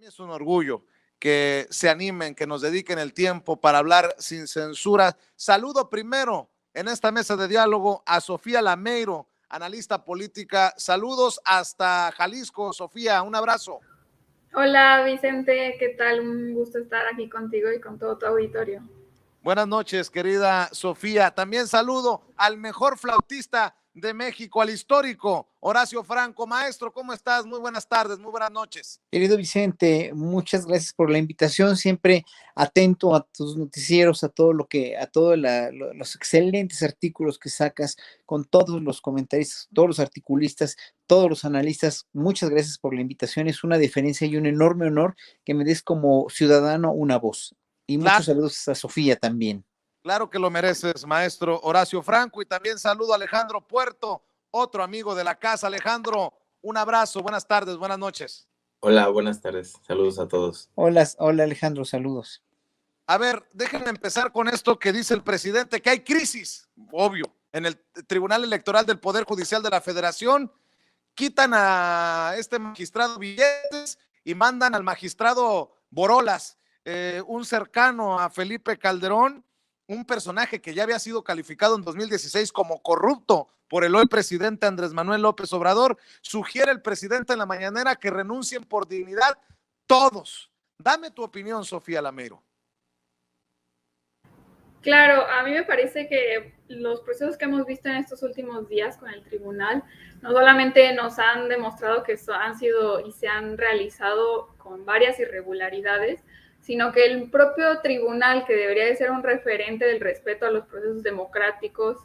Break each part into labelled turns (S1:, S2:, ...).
S1: mí es un orgullo que se animen, que nos dediquen el tiempo para hablar sin censura. Saludo primero en esta mesa de diálogo a Sofía Lameiro, analista política. Saludos hasta Jalisco. Sofía, un abrazo.
S2: Hola Vicente, ¿qué tal? Un gusto estar aquí contigo y con todo tu auditorio.
S1: Buenas noches, querida Sofía. También saludo al mejor flautista de México, al histórico Horacio Franco. Maestro, ¿cómo estás? Muy buenas tardes, muy buenas noches.
S3: Querido Vicente, muchas gracias por la invitación, siempre atento a tus noticieros, a todo los excelentes artículos que sacas con todos los comentaristas, todos los articulistas, todos los analistas. Muchas gracias por la invitación, es una diferencia y un enorme honor que me des como ciudadano una voz. Y muchos saludos a Sofía también.
S1: Claro que lo mereces, maestro Horacio Franco, y también saludo a Alejandro Puerto, otro amigo de la casa. Alejandro, un abrazo, buenas tardes, buenas noches.
S4: Hola, buenas tardes, saludos a todos.
S3: Hola Alejandro, saludos.
S1: A ver, déjenme empezar con esto que dice el presidente, que hay crisis, obvio, en el Tribunal Electoral del Poder Judicial de la Federación. Quitan a este magistrado Billetes y mandan al magistrado Borolas, un cercano a Felipe Calderón, un personaje que ya había sido calificado en 2016 como corrupto por el hoy presidente Andrés Manuel López Obrador. Sugiere el presidente en la mañanera que renuncien por dignidad todos. Dame tu opinión, Sofía Lameiro.
S2: Claro, a mí me parece que los procesos que hemos visto en estos últimos días con el tribunal no solamente nos han demostrado que han sido y se han realizado con varias irregularidades, sino que el propio tribunal, que debería de ser un referente del respeto a los procesos democráticos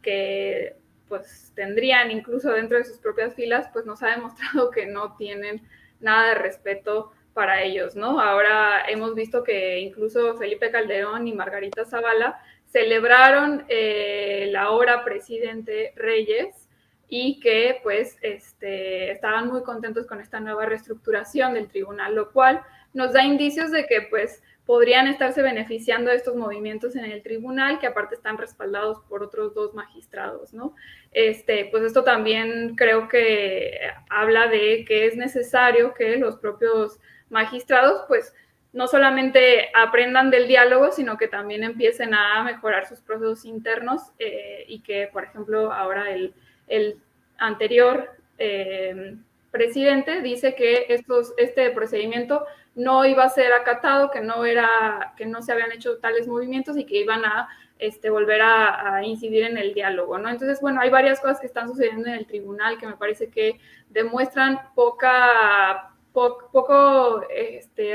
S2: que pues tendrían incluso dentro de sus propias filas, pues nos ha demostrado que no tienen nada de respeto para ellos, ¿no? Ahora hemos visto que incluso Felipe Calderón y Margarita Zavala celebraron la ahora presidente Reyes y que pues estaban muy contentos con esta nueva reestructuración del tribunal, lo cual nos da indicios de que pues podrían estarse beneficiando de estos movimientos en el tribunal, que aparte están respaldados por otros dos magistrados, ¿no? Pues esto también creo que habla de que es necesario que los propios magistrados pues no solamente aprendan del diálogo, sino que también empiecen a mejorar sus procesos internos y que, por ejemplo, ahora el anterior presidente dice que este procedimiento no iba a ser acatado, que no se habían hecho tales movimientos y que iban a volver a incidir en el diálogo, ¿no? Entonces, bueno, hay varias cosas que están sucediendo en el tribunal que me parece que demuestran poco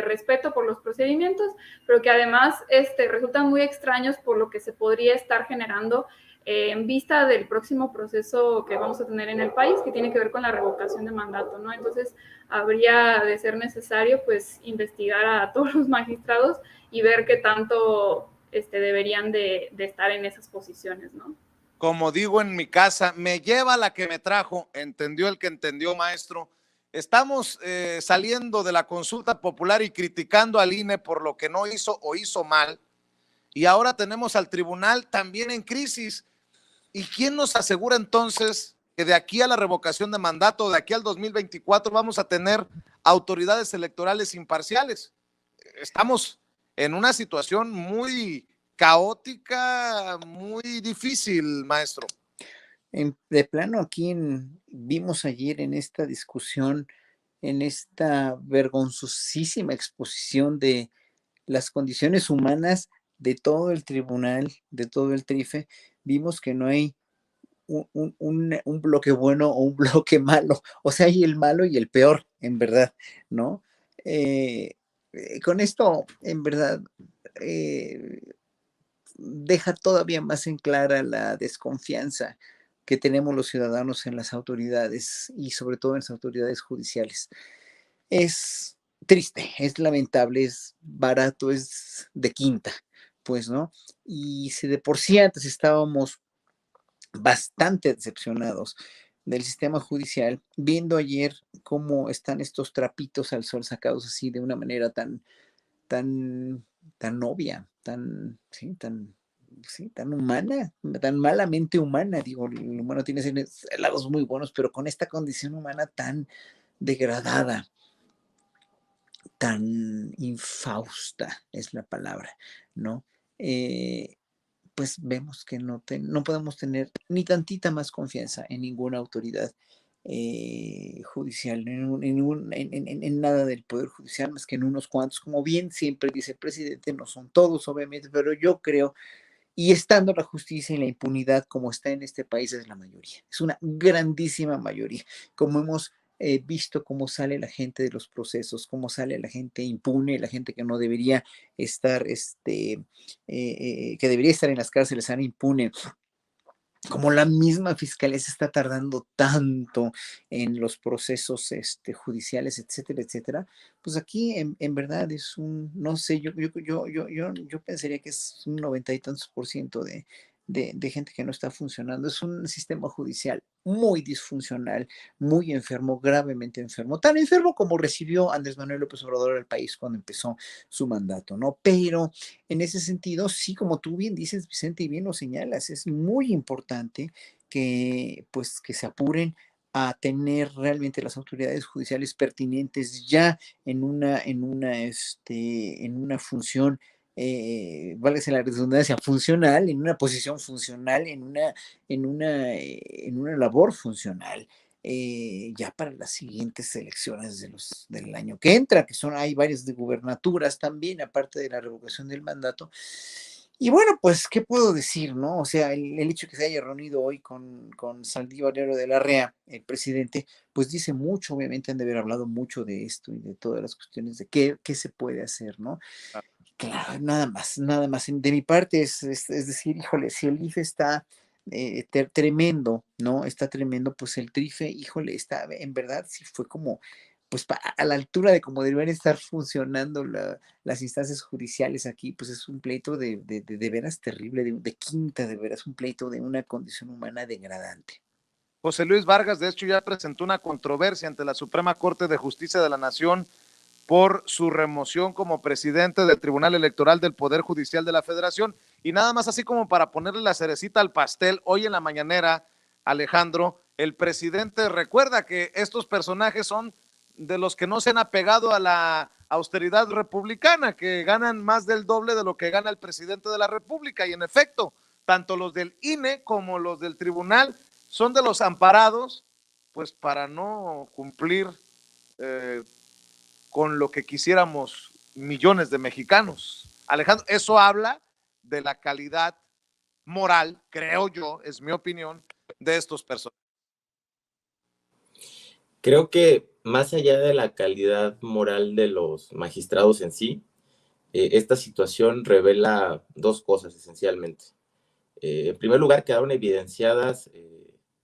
S2: respeto por los procedimientos, pero que además resultan muy extraños por lo que se podría estar generando en vista del próximo proceso que vamos a tener en el país, que tiene que ver con la revocación de mandato, ¿no? Entonces, habría de ser necesario, pues, investigar a todos los magistrados y ver qué tanto deberían de estar en esas posiciones, ¿no?
S1: Como digo en mi casa, me lleva la que me trajo, entendió el que entendió, maestro. Estamos saliendo de la consulta popular y criticando al INE por lo que no hizo o hizo mal, y ahora tenemos al tribunal también en crisis. ¿Y quién nos asegura entonces que de aquí a la revocación de mandato, de aquí al 2024, vamos a tener autoridades electorales imparciales? Estamos en una situación muy caótica, muy difícil, maestro.
S3: De plano, vimos ayer en esta discusión, en esta vergonzosísima exposición de las condiciones humanas de todo el tribunal, de todo el TRIFE, vimos que no hay un bloque bueno o un bloque malo, o sea, hay el malo y el peor, en verdad, ¿no? Con esto, en verdad, deja todavía más en clara la desconfianza que tenemos los ciudadanos en las autoridades y sobre todo en las autoridades judiciales. Es triste, es lamentable, es barato, es de quinta, pues, ¿no? Y si de por sí antes estábamos bastante decepcionados del sistema judicial, viendo ayer cómo están estos trapitos al sol sacados así de una manera tan obvia, tan humana, tan malamente humana. Digo, el humano tiene lados muy buenos, pero con esta condición humana tan degradada, tan infausta es la palabra, ¿no? Pues vemos que no podemos tener ni tantita más confianza en ninguna autoridad judicial, en nada del Poder Judicial, más que en unos cuantos, como bien siempre dice el presidente, no son todos, obviamente, pero yo creo, y estando la justicia y la impunidad como está en este país, es la mayoría, es una grandísima mayoría, como hemos visto cómo sale la gente de los procesos, cómo sale la gente impune, la gente que no debería estar, que debería estar en las cárceles, sale impune, como la misma fiscalía se está tardando tanto en los procesos judiciales, etcétera, etcétera, pues aquí en verdad es un, no sé, yo pensaría que es un 90 y tantos% de gente que no está funcionando. Es un sistema judicial muy disfuncional, muy enfermo, gravemente enfermo, tan enfermo como recibió Andrés Manuel López Obrador al país cuando empezó su mandato, ¿no? Pero en ese sentido, sí, como tú bien dices, Vicente, y bien lo señalas, es muy importante que, pues, que se apuren a tener realmente las autoridades judiciales pertinentes ya en una función, válgase la redundancia, funcional, en una posición funcional, en una labor funcional. Ya para las siguientes elecciones del año que entra, hay varias de gubernaturas también, aparte de la revocación del mandato. Y bueno, pues, ¿qué puedo decir, no? O sea, el hecho que se haya reunido hoy con Saldívar de la Rea, el presidente, pues dice mucho, obviamente han de haber hablado mucho de esto y de todas las cuestiones de qué se puede hacer, ¿no? Claro, nada más. De mi parte es decir, híjole, si el IFE está tremendo, ¿no? Está tremendo, pues el TRIFE, híjole, está, en verdad, sí fue como, pues a la altura de cómo deberían estar funcionando las instancias judiciales aquí, pues es un pleito de veras terrible, de quinta, de veras, un pleito de una condición humana degradante.
S1: José Luis Vargas, de hecho, ya presentó una controversia ante la Suprema Corte de Justicia de la Nación por su remoción como presidente del Tribunal Electoral del Poder Judicial de la Federación. Y nada más así como para ponerle la cerecita al pastel, hoy en la mañanera, Alejandro, el presidente recuerda que estos personajes son de los que no se han apegado a la austeridad republicana, que ganan más del doble de lo que gana el presidente de la República. Y en efecto, tanto los del INE como los del tribunal son de los amparados, pues para no cumplir con lo que quisiéramos millones de mexicanos. Alejandro, eso habla de la calidad moral, creo yo, es mi opinión, de estos personajes.
S4: Creo que más allá de la calidad moral de los magistrados en sí, esta situación revela dos cosas esencialmente. En primer lugar, quedaron evidenciadas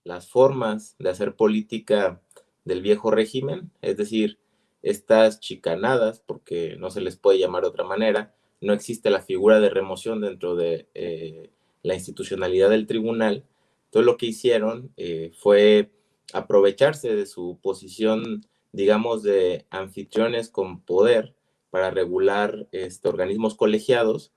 S4: las formas de hacer política del viejo régimen, es decir, estas chicanadas, porque no se les puede llamar de otra manera, no existe la figura de remoción dentro de la institucionalidad del tribunal. Entonces lo que hicieron fue aprovecharse de su posición, digamos, de anfitriones con poder para regular organismos colegiados,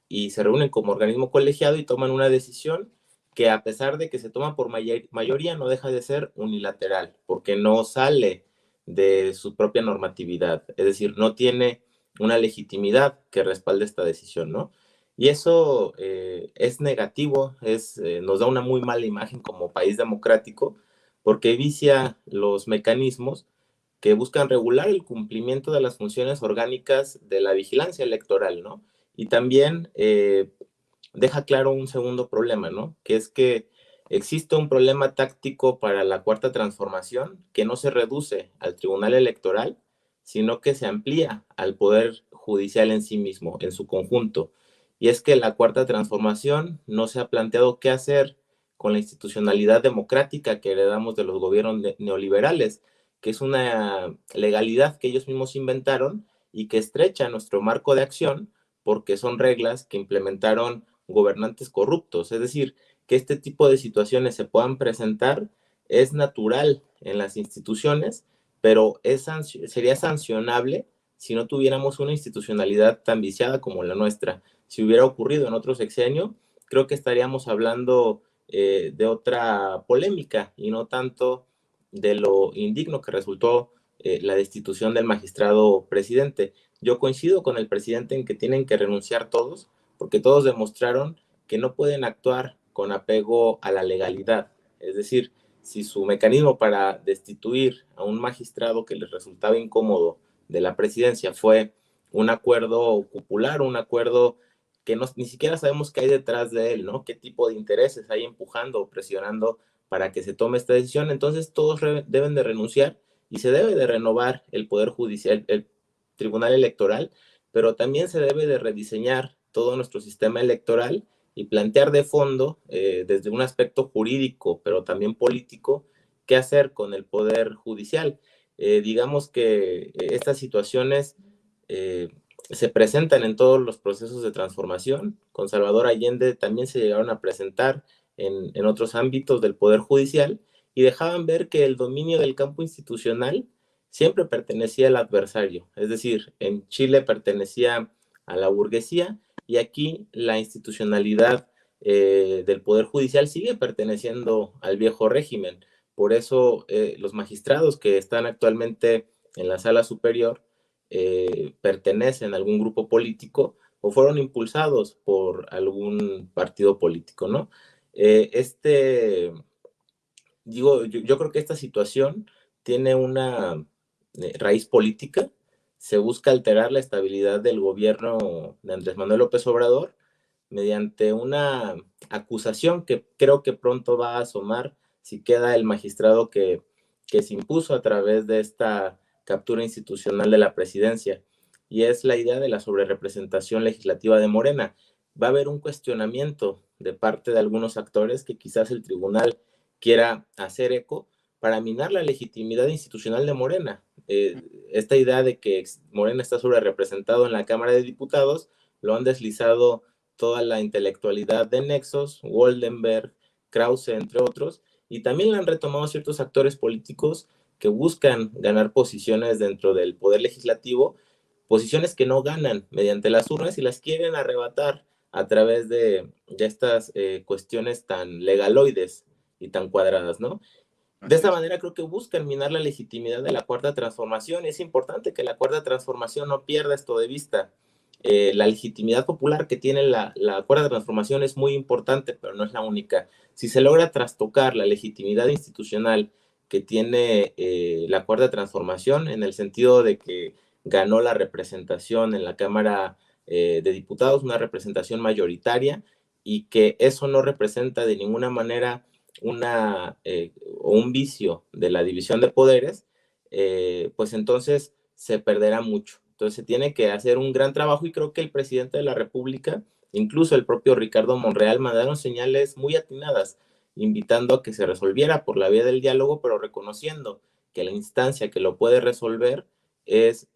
S4: y se reúnen como organismo colegiado y toman una decisión que, a pesar de que se toma por mayoría, no deja de ser unilateral, porque no sale de su propia normatividad, es decir, no tiene una legitimidad que respalde esta decisión, ¿no? Y eso es negativo, nos da una muy mala imagen como país democrático, porque vicia los mecanismos que buscan regular el cumplimiento de las funciones orgánicas de la vigilancia electoral, ¿no? Y también deja claro un segundo problema, ¿no? Que es que existe un problema táctico para la Cuarta Transformación que no se reduce al Tribunal Electoral, sino que se amplía al Poder Judicial en sí mismo, en su conjunto. Y es que la Cuarta Transformación no se ha planteado qué hacer con la institucionalidad democrática que heredamos de los gobiernos neoliberales, que es una legalidad que ellos mismos inventaron y que estrecha nuestro marco de acción, porque son reglas que implementaron gobernantes corruptos. Es decir, que este tipo de situaciones se puedan presentar es natural en las instituciones, pero sería sancionable si no tuviéramos una institucionalidad tan viciada como la nuestra. Si hubiera ocurrido en otro sexenio, creo que estaríamos hablando de otra polémica y no tanto de lo indigno que resultó la destitución del magistrado presidente. Yo coincido con el presidente en que tienen que renunciar todos, porque todos demostraron que no pueden actuar con apego a la legalidad. Es decir, si su mecanismo para destituir a un magistrado que les resultaba incómodo de la presidencia fue un acuerdo popular, un acuerdo que ni siquiera sabemos qué hay detrás de él, ¿no? Qué tipo de intereses hay empujando o presionando para que se tome esta decisión. Entonces todos deben de renunciar y se debe de renovar el Poder Judicial, el Tribunal Electoral, pero también se debe de rediseñar todo nuestro sistema electoral y plantear de fondo, desde un aspecto jurídico, pero también político, qué hacer con el Poder Judicial. Digamos que estas situaciones se presentan en todos los procesos de transformación. Con Salvador Allende también se llegaron a presentar en otros ámbitos del Poder Judicial y dejaban ver que el dominio del campo institucional siempre pertenecía al adversario. Es decir, en Chile pertenecía a la burguesía y aquí la institucionalidad del Poder Judicial sigue perteneciendo al viejo régimen. Por eso los magistrados que están actualmente en la sala superior pertenecen a algún grupo político o fueron impulsados por algún partido político, ¿no? Yo creo que esta situación tiene una raíz política. Se busca alterar la estabilidad del gobierno de Andrés Manuel López Obrador mediante una acusación que creo que pronto va a asomar si queda el magistrado que se impuso a través de esta captura institucional de la presidencia, y es la idea de la sobrerepresentación legislativa de Morena. Va a haber un cuestionamiento de parte de algunos actores que quizás el tribunal quiera hacer eco para minar la legitimidad institucional de Morena. Esta idea de que Morena está sobrerepresentado en la Cámara de Diputados lo han deslizado toda la intelectualidad de Nexos, Woldenberg, Krause, entre otros, y también la han retomado ciertos actores políticos que buscan ganar posiciones dentro del poder legislativo, posiciones que no ganan mediante las urnas y las quieren arrebatar a través de estas cuestiones tan legaloides y tan cuadradas, ¿no? De esta manera creo que buscan minar la legitimidad de la Cuarta Transformación. Es importante que la Cuarta Transformación no pierda esto de vista. La legitimidad popular que tiene la Cuarta Transformación es muy importante, pero no es la única. Si se logra trastocar la legitimidad institucional que tiene la Cuarta Transformación, en el sentido de que ganó la representación en la Cámara de Diputados, una representación mayoritaria, y que eso no representa de ninguna manera un vicio de la división de poderes, pues entonces se perderá mucho. Entonces se tiene que hacer un gran trabajo y creo que el presidente de la República, incluso el propio Ricardo Monreal, mandaron señales muy atinadas, invitando a que se resolviera por la vía del diálogo, pero reconociendo que la instancia que lo puede resolver es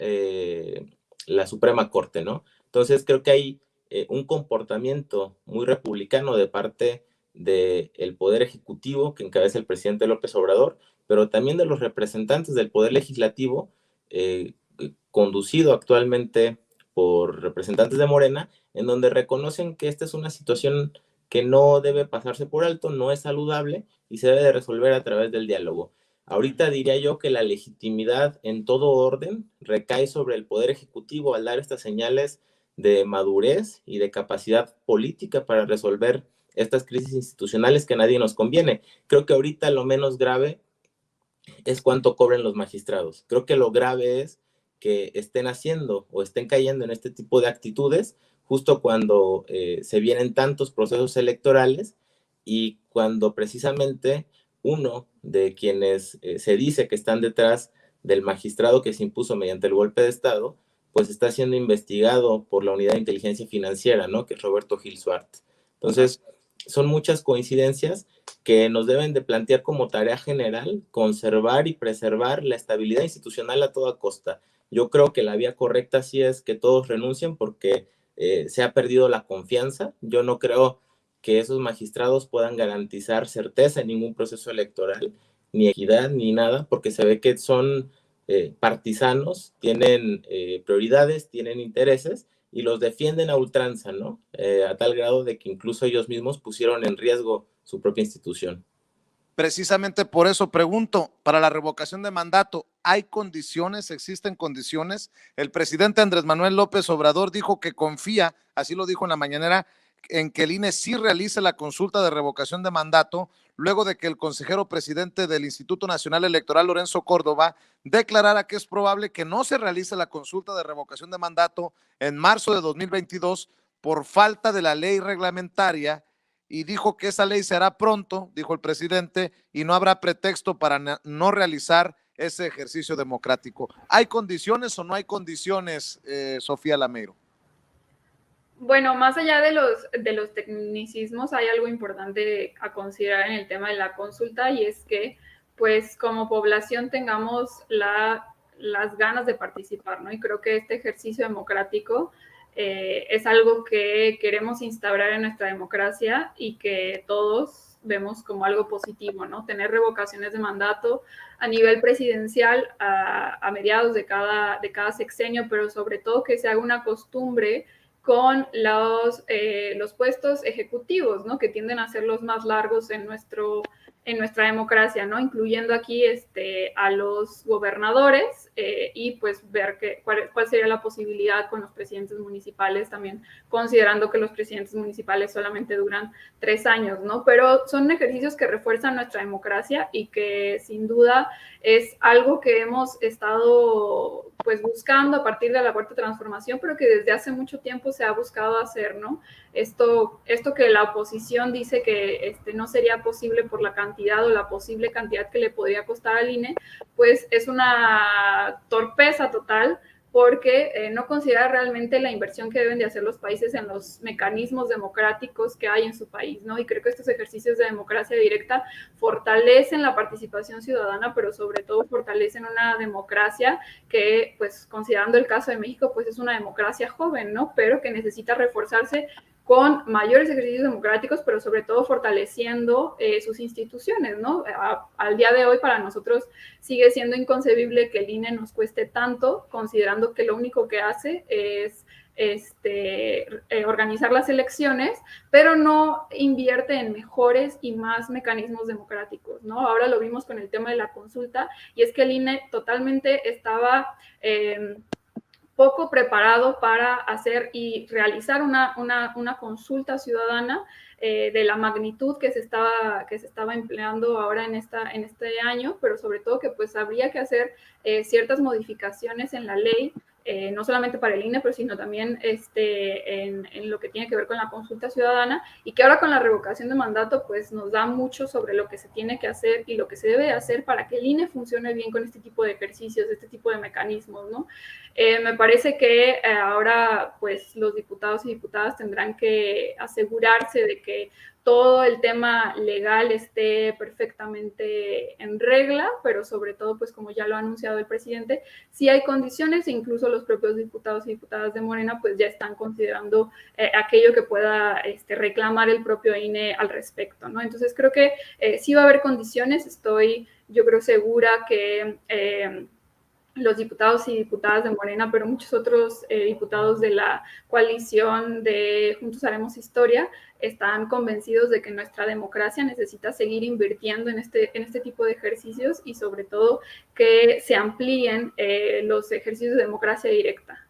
S4: la Suprema Corte, ¿no? Entonces creo que hay un comportamiento muy republicano de parte del Poder Ejecutivo que encabeza el presidente López Obrador, pero también de los representantes del Poder Legislativo, conducido actualmente por representantes de Morena, en donde reconocen que esta es una situación que no debe pasarse por alto, no es saludable y se debe de resolver a través del diálogo. Ahorita diría yo que la legitimidad en todo orden recae sobre el Poder Ejecutivo al dar estas señales de madurez y de capacidad política para resolver estas crisis institucionales que a nadie nos conviene. Creo que ahorita lo menos grave es cuánto cobran los magistrados. Creo que lo grave es que estén haciendo o estén cayendo en este tipo de actitudes justo cuando se vienen tantos procesos electorales y cuando precisamente uno de quienes se dice que están detrás del magistrado que se impuso mediante el golpe de Estado, pues está siendo investigado por la Unidad de Inteligencia Financiera, ¿no? Que es Roberto Gil Suárez. Entonces, son muchas coincidencias que nos deben de plantear como tarea general conservar y preservar la estabilidad institucional a toda costa. Yo creo que la vía correcta sí es que todos renuncien porque se ha perdido la confianza. Yo no creo que esos magistrados puedan garantizar certeza en ningún proceso electoral, ni equidad, ni nada, porque se ve que son partisanos, tienen prioridades, tienen intereses y los defienden a ultranza, ¿no? A tal grado de que incluso ellos mismos pusieron en riesgo su propia institución.
S1: Precisamente por eso pregunto, para la revocación de mandato, hay condiciones, existen condiciones. El presidente Andrés Manuel López Obrador dijo que confía, así lo dijo en la mañanera, en que el INE sí realice la consulta de revocación de mandato, luego de que el consejero presidente del Instituto Nacional Electoral, Lorenzo Córdoba, declarara que es probable que no se realice la consulta de revocación de mandato en marzo de 2022 por falta de la ley reglamentaria, y dijo que esa ley se hará pronto, dijo el presidente, y no habrá pretexto para no realizar ese ejercicio democrático. ¿Hay condiciones o no hay condiciones, Sofía Lameiro?
S2: Bueno, más allá de los tecnicismos, hay algo importante a considerar en el tema de la consulta, y es que, pues, como población tengamos las ganas de participar, ¿no? Y creo que este ejercicio democrático es algo que queremos instaurar en nuestra democracia y que todos vemos como algo positivo, ¿no? Tener revocaciones de mandato a nivel presidencial a mediados de cada sexenio, pero sobre todo que se haga una costumbre con los puestos ejecutivos, ¿no? Que tienden a ser los más largos en nuestra democracia, ¿no? Incluyendo aquí a los gobernadores y pues ver cuál sería la posibilidad con los presidentes municipales, también considerando que los presidentes municipales solamente duran 3 años, ¿no? Pero son ejercicios que refuerzan nuestra democracia y que sin duda es algo que hemos estado pues buscando a partir de la Cuarta Transformación, pero que desde hace mucho tiempo se ha buscado hacer, ¿no? Esto que la oposición dice que no sería posible por la cantidad o la posible cantidad que le podría costar al INE, pues es una torpeza total, porque no considera realmente la inversión que deben de hacer los países en los mecanismos democráticos que hay en su país, ¿no? Y creo que estos ejercicios de democracia directa fortalecen la participación ciudadana, pero sobre todo fortalecen una democracia que, pues, considerando el caso de México, pues es una democracia joven, ¿no? Pero que necesita reforzarse con mayores ejercicios democráticos, pero sobre todo fortaleciendo sus instituciones, ¿no? Al día de hoy para nosotros sigue siendo inconcebible que el INE nos cueste tanto, considerando que lo único que hace es organizar las elecciones, pero no invierte en mejores y más mecanismos democráticos, ¿no? Ahora lo vimos con el tema de la consulta, y es que el INE totalmente estaba poco preparado para hacer y realizar una consulta ciudadana de la magnitud que se estaba empleando ahora en este año, pero sobre todo que pues habría que hacer ciertas modificaciones en la ley, no solamente para el INE, pero sino también en lo que tiene que ver con la consulta ciudadana, y que ahora con la revocación de mandato pues nos da mucho sobre lo que se tiene que hacer y lo que se debe hacer para que el INE funcione bien con este tipo de ejercicios, este tipo de mecanismos, ¿no? Me parece que ahora pues los diputados y diputadas tendrán que asegurarse de que todo el tema legal esté perfectamente en regla, pero sobre todo, pues como ya lo ha anunciado el presidente, si hay condiciones, e incluso los propios diputados y diputadas de Morena, pues ya están considerando aquello que pueda reclamar el propio INE al respecto, ¿no? Entonces creo que sí va a haber condiciones, yo creo segura que los diputados y diputadas de Morena, pero muchos otros diputados de la coalición de Juntos Haremos Historia, están convencidos de que nuestra democracia necesita seguir invirtiendo en este tipo de ejercicios, y sobre todo que se amplíen los ejercicios de democracia directa.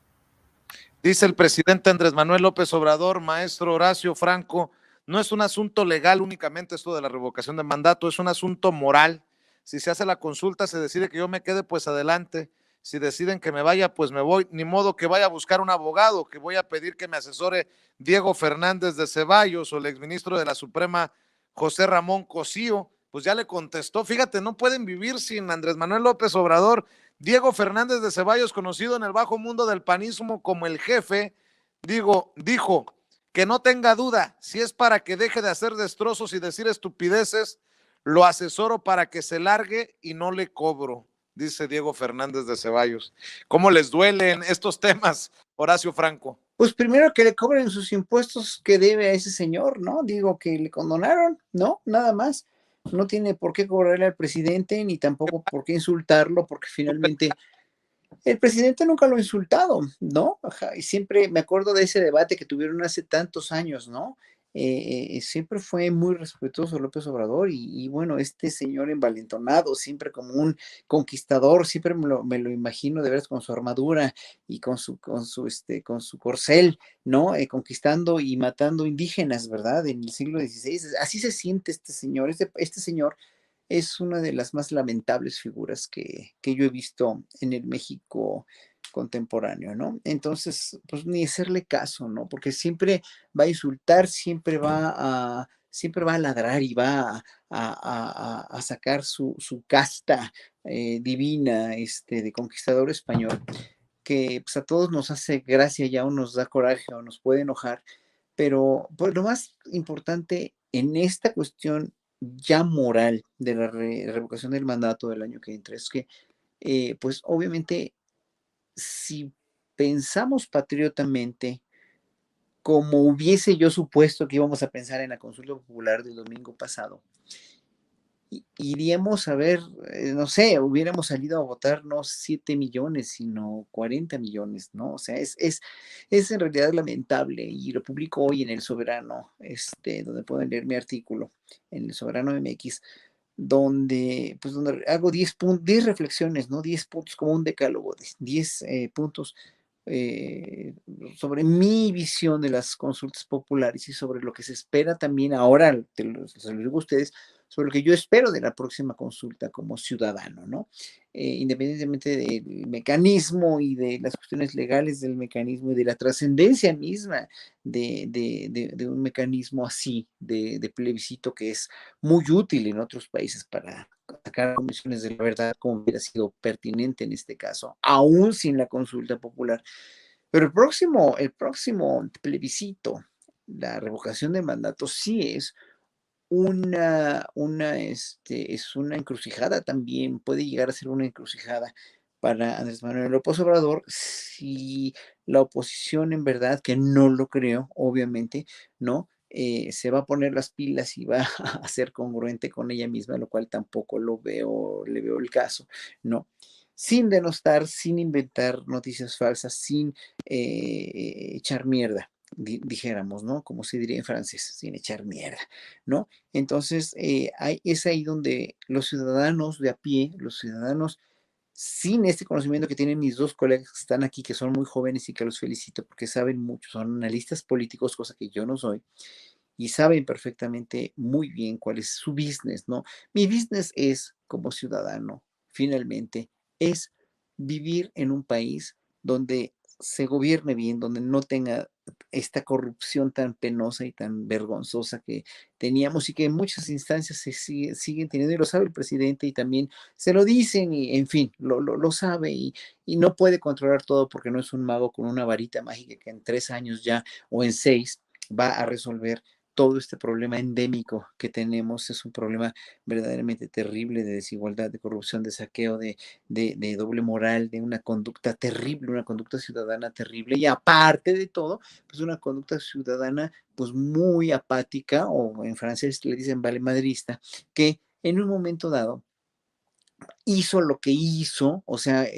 S1: Dice el presidente Andrés Manuel López Obrador, maestro Horacio Franco, no es un asunto legal únicamente esto de la revocación de mandato, es un asunto moral. Si se hace la consulta, se decide que yo me quede, pues adelante. Si deciden que me vaya, pues me voy. Ni modo que vaya a buscar un abogado, que voy a pedir que me asesore Diego Fernández de Ceballos o el exministro de la Suprema, José Ramón Cosío. Pues ya le contestó. Fíjate, no pueden vivir sin Andrés Manuel López Obrador. Diego Fernández de Ceballos, conocido en el bajo mundo del panismo como el jefe, dijo que no tenga duda, si es para que deje de hacer destrozos y decir estupideces, lo asesoro para que se largue y no le cobro, dice Diego Fernández de Ceballos. ¿Cómo les duelen estos temas, Horacio Franco?
S3: Pues primero que le cobren sus impuestos que debe a ese señor, ¿no? Digo que le condonaron, ¿no? Nada más. No tiene por qué cobrarle al presidente, ni tampoco por qué insultarlo, porque finalmente el presidente nunca lo ha insultado, ¿no? Ajá, y siempre me acuerdo de ese debate que tuvieron hace tantos años, ¿no? siempre fue muy respetuoso López Obrador y bueno, este señor envalentonado, siempre como un conquistador, siempre me lo imagino de veras con su armadura y con su corcel, ¿no? Conquistando y matando indígenas, ¿verdad? En el siglo XVI. Así se siente este señor. Este señor es una de las más lamentables figuras que yo he visto en el México contemporáneo, ¿no? Entonces, pues ni hacerle caso, ¿no? Porque siempre va a insultar, siempre va a ladrar y va a sacar su casta divina de conquistador español, que pues, a todos nos hace gracia y aún nos da coraje o nos puede enojar, pero pues, lo más importante en esta cuestión ya moral de la revocación del mandato del año que entra es que, pues obviamente, si pensamos patriotamente, como hubiese yo supuesto que íbamos a pensar en la consulta popular del domingo pasado, iríamos a ver, no sé, hubiéramos salido a votar no 7 millones, sino 40 millones, ¿no? O sea, es en realidad lamentable y lo publico hoy en El Soberano, donde pueden leer mi artículo, en El Soberano MX, donde hago 10 reflexiones, ¿no? 10 puntos como un decálogo, 10 puntos eh, sobre mi visión de las consultas populares y sobre lo que se espera también ahora, se lo digo a ustedes, sobre lo que yo espero de la próxima consulta como ciudadano, ¿no? Independientemente del mecanismo y de las cuestiones legales del mecanismo y de la trascendencia misma de un mecanismo así, de plebiscito que es muy útil en otros países para sacar comisiones de la verdad, como hubiera sido pertinente en este caso, aún sin la consulta popular. Pero el próximo plebiscito, la revocación de mandato, sí es una encrucijada también, puede llegar a ser una encrucijada para Andrés Manuel López Obrador si la oposición en verdad, que no lo creo, obviamente, ¿no? Se va a poner las pilas y va a ser congruente con ella misma, lo cual tampoco le veo el caso, ¿no? Sin denostar, sin inventar noticias falsas, sin echar mierda, dijéramos, ¿no? Como se diría en francés, sin echar mierda, ¿no? Entonces, es ahí donde los ciudadanos de a pie, los ciudadanos sin este conocimiento que tienen mis dos colegas que están aquí, que son muy jóvenes y que los felicito porque saben mucho, son analistas políticos, cosa que yo no soy, y saben perfectamente muy bien cuál es su business, ¿no? Mi business es, como ciudadano, finalmente, es vivir en un país donde se gobierne bien, donde no tenga esta corrupción tan penosa y tan vergonzosa que teníamos y que en muchas instancias siguen teniendo, y lo sabe el presidente y también se lo dicen y en fin, lo sabe y no puede controlar todo porque no es un mago con una varita mágica que en 3 años ya o en 6 va a resolver todo este problema endémico que tenemos. Es un problema verdaderamente terrible de desigualdad, de corrupción, de saqueo, de doble moral, de una conducta terrible, una conducta ciudadana terrible y aparte de todo, pues una conducta ciudadana pues muy apática o en francés le dicen valemadrista, que en un momento dado hizo lo que hizo, o sea,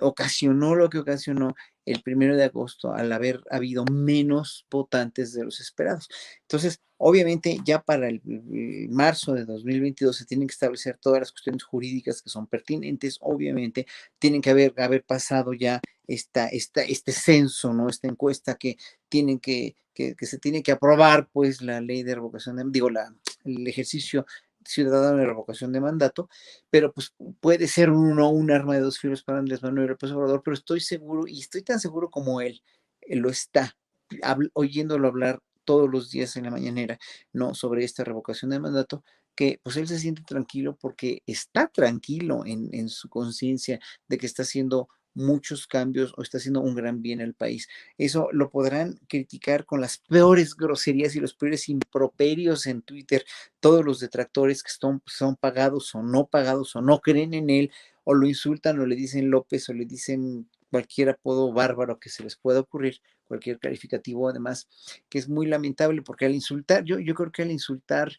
S3: ocasionó lo que ocasionó el 1 de agosto al haber habido menos votantes de los esperados. Entonces, obviamente, ya para el marzo de 2022 se tienen que establecer todas las cuestiones jurídicas que son pertinentes, obviamente, tienen que haber pasado ya este censo, ¿no? Esta encuesta que tienen que se tiene que aprobar, pues, la ley de revocación, el ejercicio ciudadano de revocación de mandato, pero pues puede ser un arma de dos filos para Andrés Manuel López Obrador, pero estoy seguro, y estoy tan seguro como él lo está, oyéndolo hablar todos los días en la mañanera, ¿no? Sobre esta revocación de mandato, que pues él se siente tranquilo porque está tranquilo en su conciencia de que está haciendo muchos cambios o está haciendo un gran bien al país. Eso lo podrán criticar con las peores groserías y los peores improperios en Twitter, todos los detractores que son pagados o no creen en él, o lo insultan o le dicen López o le dicen cualquier apodo bárbaro que se les pueda ocurrir, cualquier calificativo además, que es muy lamentable porque al insultar, yo creo que al insultar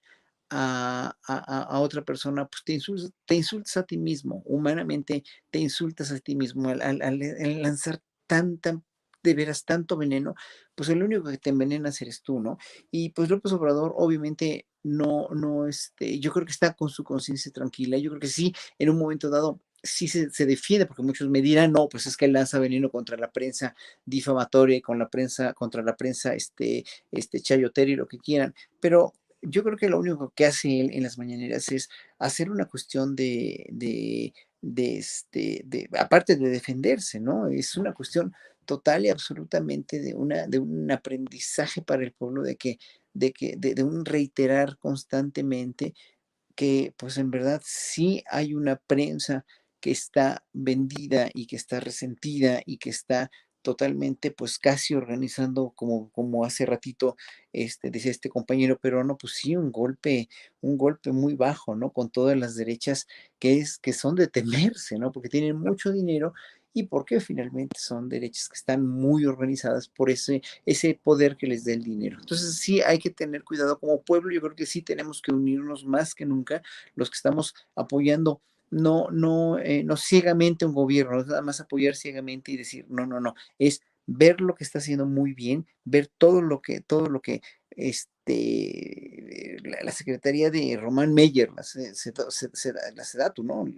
S3: a otra persona, pues te insultas a ti mismo, humanamente te insultas a ti mismo al lanzar tanta de veras tanto veneno, pues el único que te envenenas eres tú, ¿no? Y pues López Obrador obviamente yo creo que está con su conciencia tranquila, yo creo que sí, en un momento dado sí se defiende, porque muchos me dirán, no, pues es que él lanza veneno contra la prensa difamatoria y con la prensa, contra la prensa, chayotera y lo que quieran, pero yo creo que lo único que hace él en las mañaneras es hacer una cuestión aparte de defenderse, ¿no? Es una cuestión total y absolutamente de un aprendizaje para el pueblo de un reiterar constantemente que pues en verdad sí hay una prensa que está vendida y que está resentida y que está totalmente pues casi organizando como hace ratito decía este compañero peruano, pues sí, un golpe muy bajo, ¿no? Con todas las derechas que son de temerse, ¿no? Porque tienen mucho dinero y porque finalmente son derechas que están muy organizadas por ese poder que les dé el dinero. Entonces sí hay que tener cuidado como pueblo, yo creo que sí tenemos que unirnos más que nunca los que estamos apoyando. No ciegamente un gobierno, no es nada más apoyar ciegamente y decir, no, es ver lo que está haciendo muy bien, ver todo lo que la Secretaría de Román Meyer, la SEDATU, ¿no?
S1: Sí.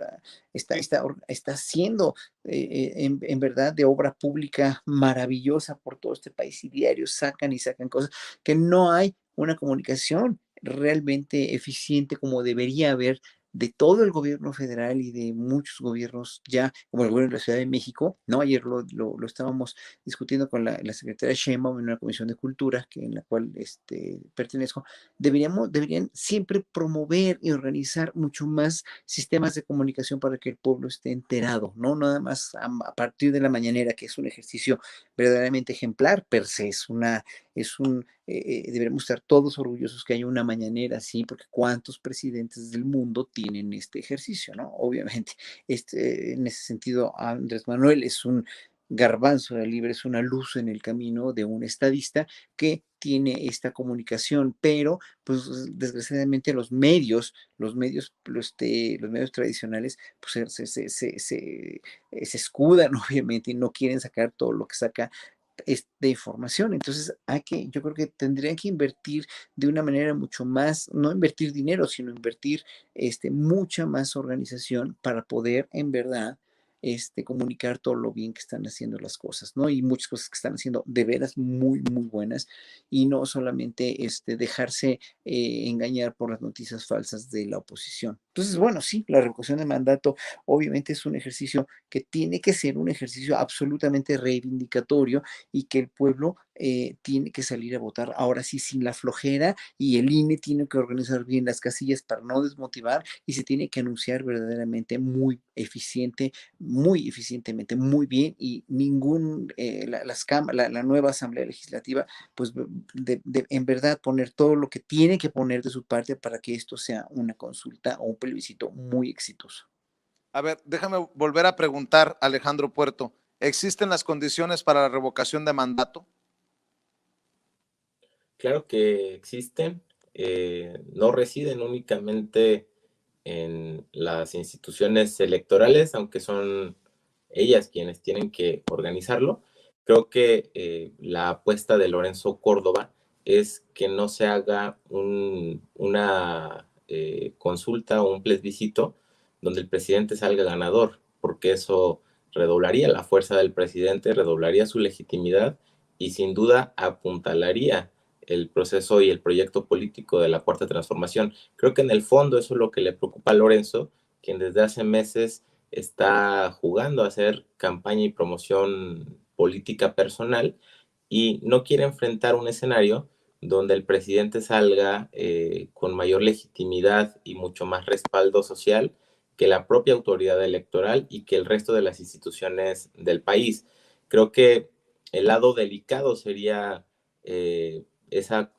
S3: Está haciendo en verdad de obra pública maravillosa por todo este país y diarios sacan y sacan cosas que no hay una comunicación realmente eficiente como debería haber de todo el gobierno federal y de muchos gobiernos ya, como el gobierno de la Ciudad de México, ¿no? Ayer lo estábamos discutiendo con la secretaria Sheinbaum en una comisión de cultura en la cual pertenezco. Deberían siempre promover y organizar mucho más sistemas de comunicación para que el pueblo esté enterado, ¿no? Nada más a partir de la mañanera, que es un ejercicio verdaderamente ejemplar, per se, deberíamos estar todos orgullosos que haya una mañanera así, porque cuántos presidentes del mundo tienen este ejercicio, ¿no? Obviamente, en ese sentido, Andrés Manuel es un garbanzo de libre, es una luz en el camino de un estadista que tiene esta comunicación, pero pues desgraciadamente los medios tradicionales pues se escudan obviamente y no quieren sacar todo lo que saca de información. Entonces, yo creo que tendrían que invertir de una manera mucho más, no invertir dinero, sino invertir mucha más organización para poder en verdad comunicar todo lo bien que están haciendo las cosas, ¿no? Y muchas cosas que están haciendo de veras muy, muy buenas y no solamente dejarse engañar por las noticias falsas de la oposición. Entonces, bueno, sí, la revocación de mandato obviamente es un ejercicio que tiene que ser un ejercicio absolutamente reivindicatorio y que el pueblo tiene que salir a votar ahora sí sin la flojera y el INE tiene que organizar bien las casillas para no desmotivar y se tiene que anunciar verdaderamente muy eficientemente, muy bien y la nueva Asamblea Legislativa pues en verdad poner todo lo que tiene que poner de su parte para que esto sea una consulta o un plebiscito muy exitoso.
S1: A ver, déjame volver a preguntar, Alejandro Puerto, ¿existen las condiciones para la revocación de mandato?
S4: Claro que existen, no residen únicamente en las instituciones electorales, aunque son ellas quienes tienen que organizarlo. Creo que la apuesta de Lorenzo Córdoba es que no se haga una consulta o un plebiscito donde el presidente salga ganador, porque eso redoblaría la fuerza del presidente, redoblaría su legitimidad y sin duda apuntalaría el proceso y el proyecto político de la Cuarta Transformación. Creo que en el fondo eso es lo que le preocupa a Lorenzo, quien desde hace meses está jugando a hacer campaña y promoción política personal y no quiere enfrentar un escenario donde el presidente salga con mayor legitimidad y mucho más respaldo social que la propia autoridad electoral y que el resto de las instituciones del país. Creo que el lado delicado sería esa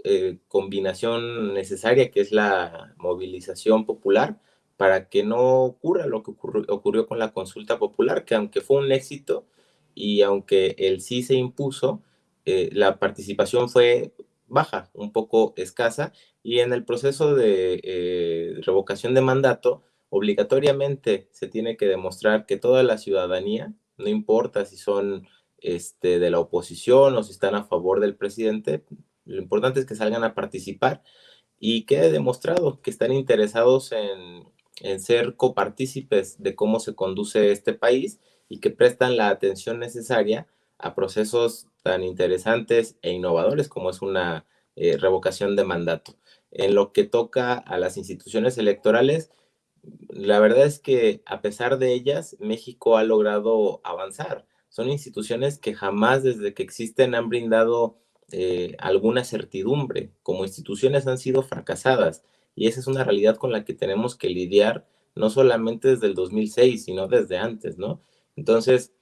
S4: combinación necesaria que es la movilización popular para que no ocurra lo que ocurrió con la consulta popular, que aunque fue un éxito y aunque el sí se impuso, la participación fue baja, un poco escasa, y en el proceso de revocación de mandato, obligatoriamente se tiene que demostrar que toda la ciudadanía, no importa si son de la oposición o si están a favor del presidente. Lo importante es que salgan a participar y quede demostrado que están interesados en ser copartícipes de cómo se conduce este país y que prestan la atención necesaria a procesos tan interesantes e innovadores como es una revocación de mandato. En lo que toca a las instituciones electorales, la verdad es que a pesar de ellas, México ha logrado avanzar. Son instituciones que jamás desde que existen han brindado alguna certidumbre. Como instituciones han sido fracasadas y esa es una realidad con la que tenemos que lidiar no solamente desde el 2006, sino desde antes, ¿no? Entonces,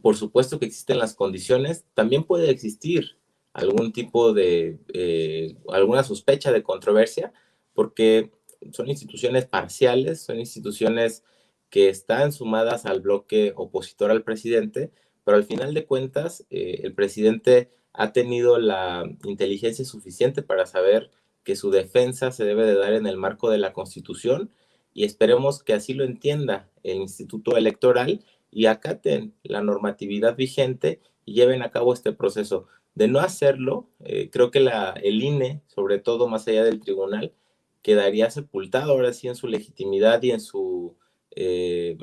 S4: por supuesto que existen las condiciones, también puede existir algún tipo de, alguna sospecha de controversia, porque son instituciones parciales, son instituciones que están sumadas al bloque opositor al presidente, pero al final de cuentas, el presidente ha tenido la inteligencia suficiente para saber que su defensa se debe de dar en el marco de la Constitución y esperemos que así lo entienda el Instituto Electoral y acaten la normatividad vigente y lleven a cabo este proceso. De no hacerlo, creo que el INE, sobre todo más allá del tribunal, quedaría sepultado ahora sí en su legitimidad y en su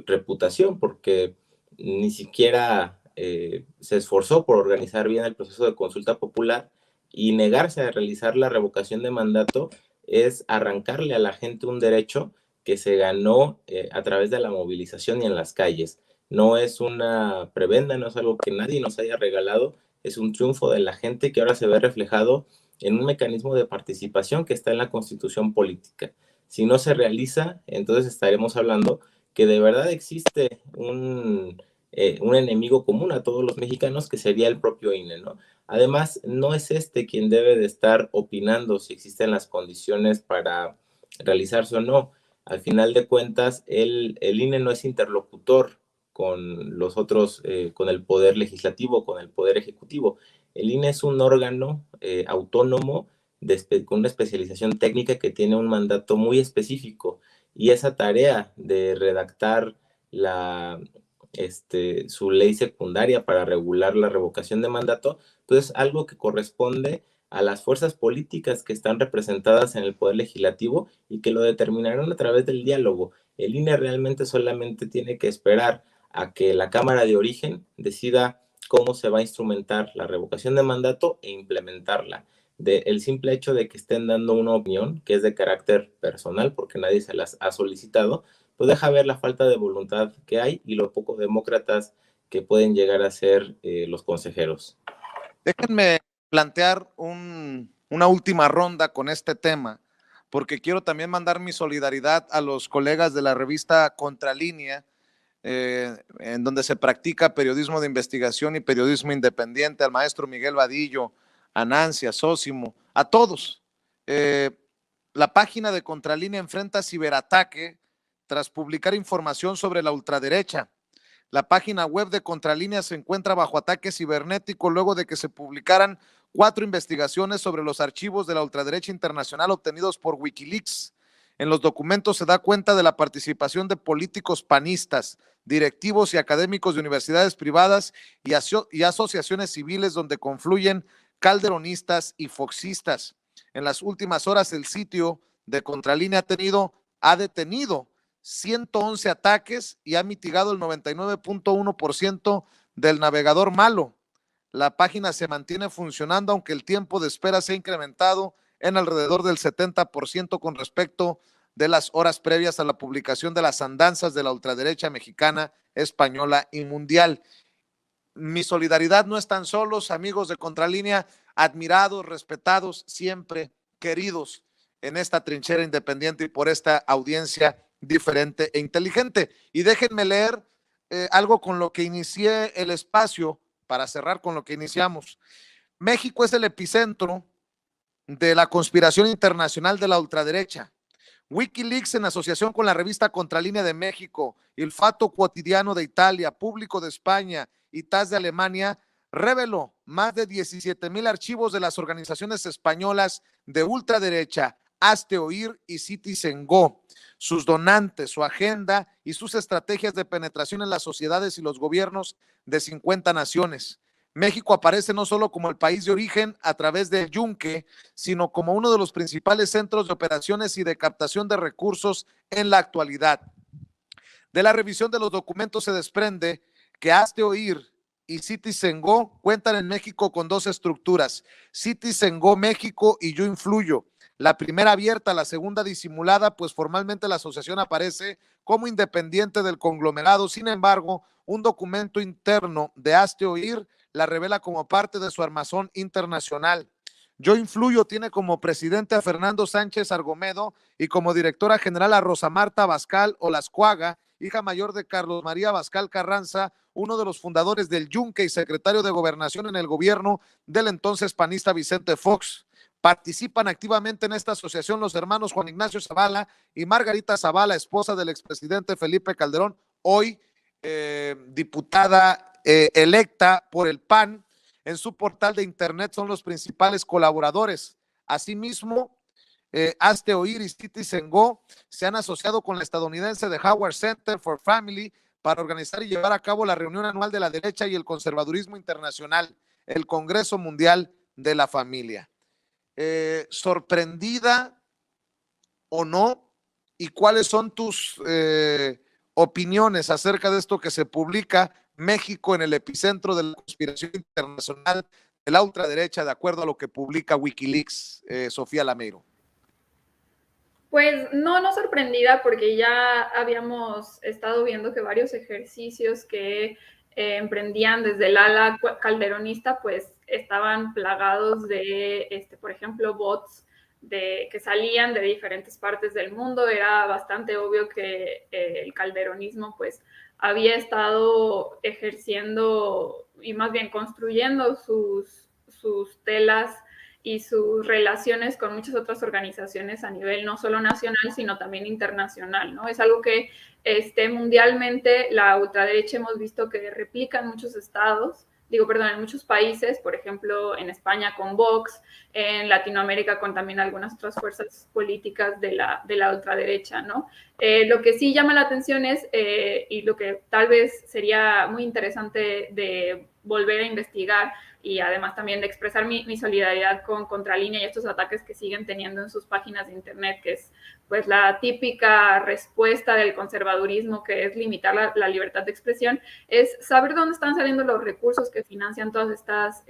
S4: reputación, porque ni siquiera se esforzó por organizar bien el proceso de consulta popular y negarse a realizar la revocación de mandato es arrancarle a la gente un derecho que se ganó a través de la movilización y en las calles. No es una prebenda, no es algo que nadie nos haya regalado, es un triunfo de la gente que ahora se ve reflejado en un mecanismo de participación que está en la Constitución política. Si no se realiza, entonces estaremos hablando que de verdad existe un enemigo común a todos los mexicanos, que sería el propio INE, ¿no? Además, no es quien debe de estar opinando si existen las condiciones para realizarse o no. Al final de cuentas, el INE no es interlocutor con los otros, con el poder legislativo, con el poder ejecutivo. El INE es un órgano autónomo con una especialización técnica que tiene un mandato muy específico y esa tarea de redactar su ley secundaria para regular la revocación de mandato, pues es algo que corresponde a las fuerzas políticas que están representadas en el poder legislativo y que lo determinarán a través del diálogo. El INE realmente solamente tiene que esperar a que la Cámara de Origen decida cómo se va a instrumentar la revocación de mandato e implementarla. El simple hecho de que estén dando una opinión que es de carácter personal, porque nadie se las ha solicitado, pues deja ver la falta de voluntad que hay y lo poco demócratas que pueden llegar a ser los consejeros.
S1: Déjenme plantear una última ronda con este tema, porque quiero también mandar mi solidaridad a los colegas de la revista Contralínea, en donde se practica periodismo de investigación y periodismo independiente, al maestro Miguel Vadillo, a Nancy, a Sósimo, a todos. La página de Contralínea enfrenta ciberataque tras publicar información sobre la ultraderecha. La página web de Contralínea se encuentra bajo ataque cibernético luego de que se publicaran 4 investigaciones sobre los archivos de la ultraderecha internacional obtenidos por Wikileaks. En los documentos se da cuenta de la participación de políticos panistas, directivos y académicos de universidades privadas y asociaciones civiles donde confluyen calderonistas y foxistas. En las últimas horas el sitio de Contralínea ha detenido 111 ataques y ha mitigado el 99.1% del navegador malo. La página se mantiene funcionando, aunque el tiempo de espera se ha incrementado en alrededor del 70% con respecto de las horas previas a la publicación de las andanzas de la ultraderecha mexicana, española y mundial. Mi solidaridad, no están solos, amigos de Contralínea, admirados, respetados, siempre queridos en esta trinchera independiente y por esta audiencia diferente e inteligente. Y déjenme leer algo con lo que inicié el espacio, para cerrar con lo que iniciamos. México es el epicentro de la conspiración internacional de la ultraderecha. Wikileaks, en asociación con la revista Contralínea de México, El Fatto Quotidiano de Italia, Público de España y TAS de Alemania, reveló más de 17,000 archivos de las organizaciones españolas de ultraderecha, Hazte Oír y Citizen Go, sus donantes, su agenda y sus estrategias de penetración en las sociedades y los gobiernos de 50 naciones. México aparece no solo como el país de origen a través del yunque, sino como uno de los principales centros de operaciones y de captación de recursos en la actualidad. De la revisión de los documentos se desprende que Hazte Oír y Citizen Go cuentan en México con dos estructuras, Citizen Go México y Yo Influyo. La primera abierta, la segunda disimulada, pues formalmente la asociación aparece como independiente del conglomerado. Sin embargo, un documento interno de Hazte Oír la revela como parte de su armazón internacional. Yo Influyo tiene como presidente a Fernando Sánchez Argomedo y como directora general a Rosa Marta Abascal Olascuaga, hija mayor de Carlos María Abascal Carranza, uno de los fundadores del Yunque y secretario de Gobernación en el gobierno del entonces panista Vicente Fox. Participan activamente en esta asociación los hermanos Juan Ignacio Zavala y Margarita Zavala, esposa del expresidente Felipe Calderón, hoy diputada electa por el PAN. En su portal de internet son los principales colaboradores. Asimismo, Hazte Oír y Citizen Go se han asociado con la estadounidense The Howard Center for Family para organizar y llevar a cabo la reunión anual de la derecha y el conservadurismo internacional, el Congreso Mundial de la Familia. ¿Sorprendida o no? ¿Y cuáles son tus opiniones acerca de esto que se publica? México en el epicentro de la conspiración internacional de la ultraderecha, de acuerdo a lo que publica Wikileaks, Sofía Lameiro.
S2: Pues no sorprendida, porque ya habíamos estado viendo que varios ejercicios que emprendían desde el ala calderonista, pues estaban plagados de, por ejemplo, bots que salían de diferentes partes del mundo. Era bastante obvio que el calderonismo, pues, había estado ejerciendo y más bien construyendo sus telas y sus relaciones con muchas otras organizaciones a nivel no solo nacional, sino también internacional, ¿no? Es algo que mundialmente la ultraderecha hemos visto que replica en muchos en muchos países, por ejemplo, en España con Vox, en Latinoamérica con también algunas otras fuerzas políticas de la ultraderecha, ¿no? Lo que sí llama la atención es, y lo que tal vez sería muy interesante de volver a investigar, y además también de expresar mi solidaridad con Contralínea y estos ataques que siguen teniendo en sus páginas de internet, que es pues la típica respuesta del conservadurismo, que es limitar la libertad de expresión, es saber dónde están saliendo los recursos que financian todas estas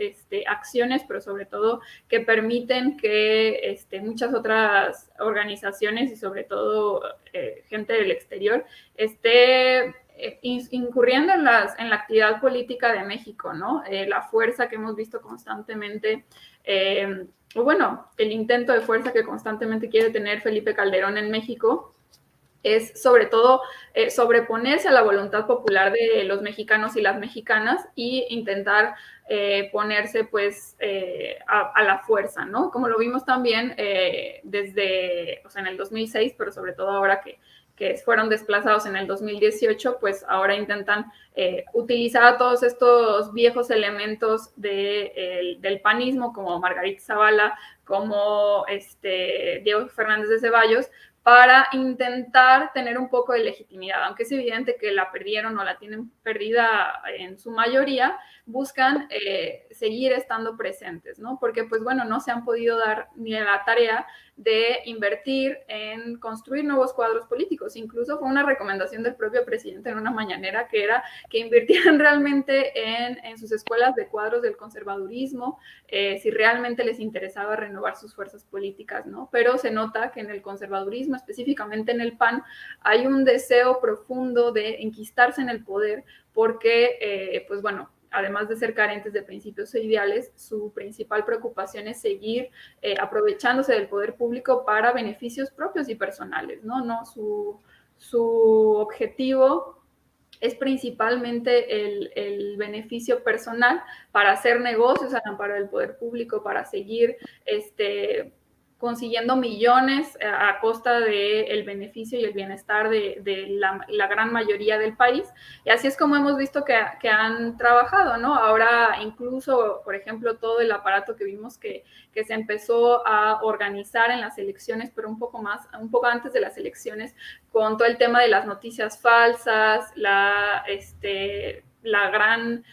S2: acciones, pero sobre todo que permiten que muchas otras organizaciones y sobre todo gente del exterior esté incurriendo en la actividad política de México, ¿no? La fuerza que hemos visto constantemente, el intento de fuerza que constantemente quiere tener Felipe Calderón en México es sobre todo sobreponerse a la voluntad popular de los mexicanos y las mexicanas y intentar ponerse pues a la fuerza, ¿no? Como lo vimos también desde, en el 2006, pero sobre todo ahora que fueron desplazados en el 2018, pues ahora intentan utilizar a todos estos viejos elementos del panismo, como Margarita Zavala, como Diego Fernández de Ceballos, para intentar tener un poco de legitimidad, aunque es evidente que la perdieron o la tienen perdida en su mayoría, buscan seguir estando presentes, ¿no? Porque, pues bueno, no se han podido dar ni la tarea de invertir en construir nuevos cuadros políticos. Incluso fue una recomendación del propio presidente en una mañanera, que era que invirtieran realmente en sus escuelas de cuadros del conservadurismo, si realmente les interesaba renovar sus fuerzas políticas, ¿no? Pero se nota que en el conservadurismo, específicamente en el PAN, hay un deseo profundo de enquistarse en el poder porque, pues bueno, además de ser carentes de principios e ideales, su principal preocupación es seguir aprovechándose del poder público para beneficios propios y personales, ¿no? Su objetivo es principalmente el beneficio personal para hacer negocios al amparo del poder público, para seguir consiguiendo millones a costa del beneficio y el bienestar de la gran mayoría del país. Y así es como hemos visto que han trabajado, ¿no? Ahora incluso, por ejemplo, todo el aparato que vimos que se empezó a organizar en las elecciones, pero un poco antes de las elecciones, con todo el tema de las noticias falsas, la gran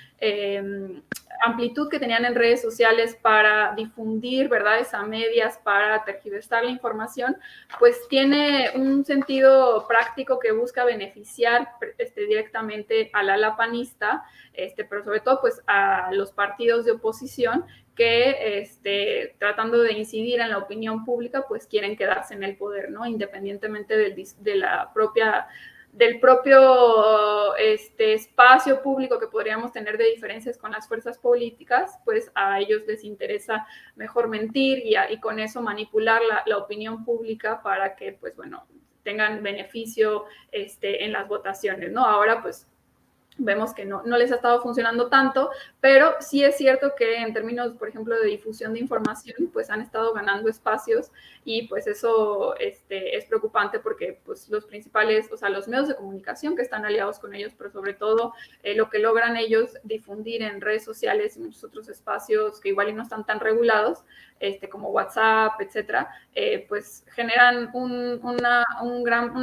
S2: amplitud que tenían en redes sociales para difundir verdades a medias, para tergiversar la información, pues tiene un sentido práctico que busca beneficiar directamente al ala panista, pero sobre todo pues a los partidos de oposición que tratando de incidir en la opinión pública, pues quieren quedarse en el poder, ¿no? Independientemente del propio espacio público que podríamos tener de diferencias con las fuerzas políticas, pues a ellos les interesa mejor mentir y con eso manipular la opinión pública para que, pues bueno, tengan beneficio en las votaciones, ¿no? Ahora, pues, vemos que no les ha estado funcionando tanto, pero sí es cierto que en términos, por ejemplo, de difusión de información, pues han estado ganando espacios y pues eso es preocupante porque pues los principales, o sea, los medios de comunicación que están aliados con ellos, pero sobre todo lo que logran ellos difundir en redes sociales y muchos otros espacios que igual y no están tan regulados, como WhatsApp, etcétera, pues generan una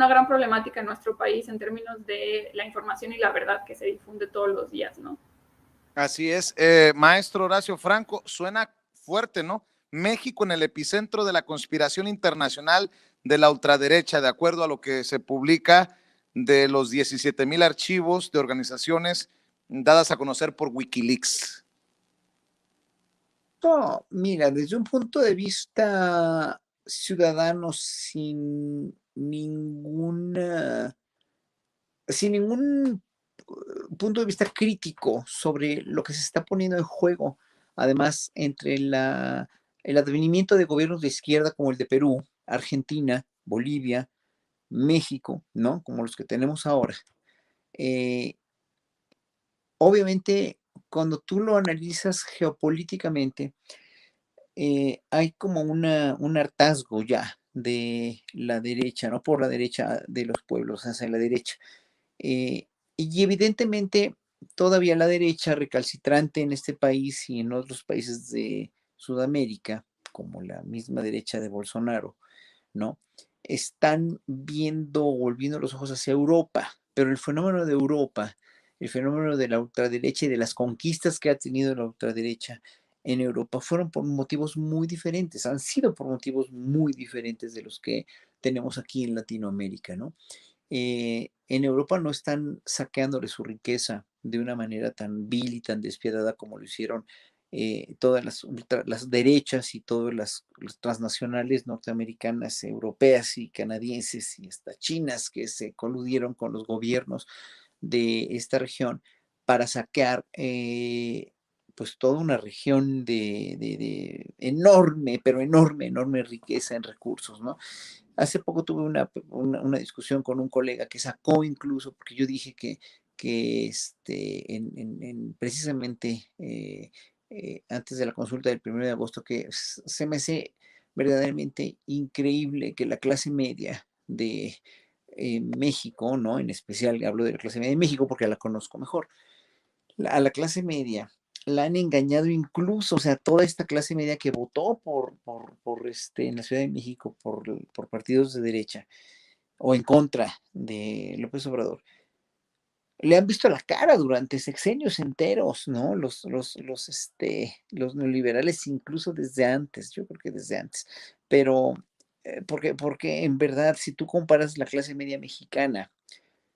S2: gran problemática en nuestro país en términos de la información y la verdad que se difunde todos los días, ¿no?
S1: Así es, maestro Horacio Franco, suena fuerte, ¿no? México en el epicentro de la conspiración internacional de la ultraderecha, de acuerdo a lo que se publica de los 17,000 archivos de organizaciones dadas a conocer por Wikileaks.
S3: No, mira, desde un punto de vista ciudadano sin ningún punto de vista crítico sobre lo que se está poniendo en juego, además entre el advenimiento de gobiernos de izquierda como el de Perú, Argentina, Bolivia, México, ¿no? Como los que tenemos ahora. Obviamente, cuando tú lo analizas geopolíticamente, hay como un hartazgo ya de la derecha, no por la derecha de los pueblos, hacia la derecha. Y evidentemente todavía la derecha recalcitrante en este país y en otros países de Sudamérica, como la misma derecha de Bolsonaro, ¿no? Están volviendo los ojos hacia Europa, pero el fenómeno de Europa, el fenómeno de la ultraderecha y de las conquistas que ha tenido la ultraderecha en Europa fueron por motivos muy diferentes, han sido por motivos muy diferentes de los que tenemos aquí en Latinoamérica, ¿no? En Europa no están saqueándole su riqueza de una manera tan vil y tan despiadada como lo hicieron todas las derechas y todas las transnacionales norteamericanas, europeas y canadienses y hasta chinas que se coludieron con los gobiernos de esta región para saquear pues toda una región de enorme, pero enorme riqueza en recursos, ¿no? Hace poco tuve una discusión con un colega que sacó incluso, porque yo dije que precisamente antes de la consulta del 1 de agosto, que se me hace verdaderamente increíble que la clase media de México, ¿no? En especial hablo de la clase media de México porque la conozco mejor. A la clase media la han engañado incluso, o sea, toda esta clase media que votó en la Ciudad de México por partidos de derecha o en contra de López Obrador, le han visto la cara durante sexenios enteros, ¿no? Los neoliberales incluso desde antes, yo creo que desde antes, pero porque en verdad, si tú comparas la clase media mexicana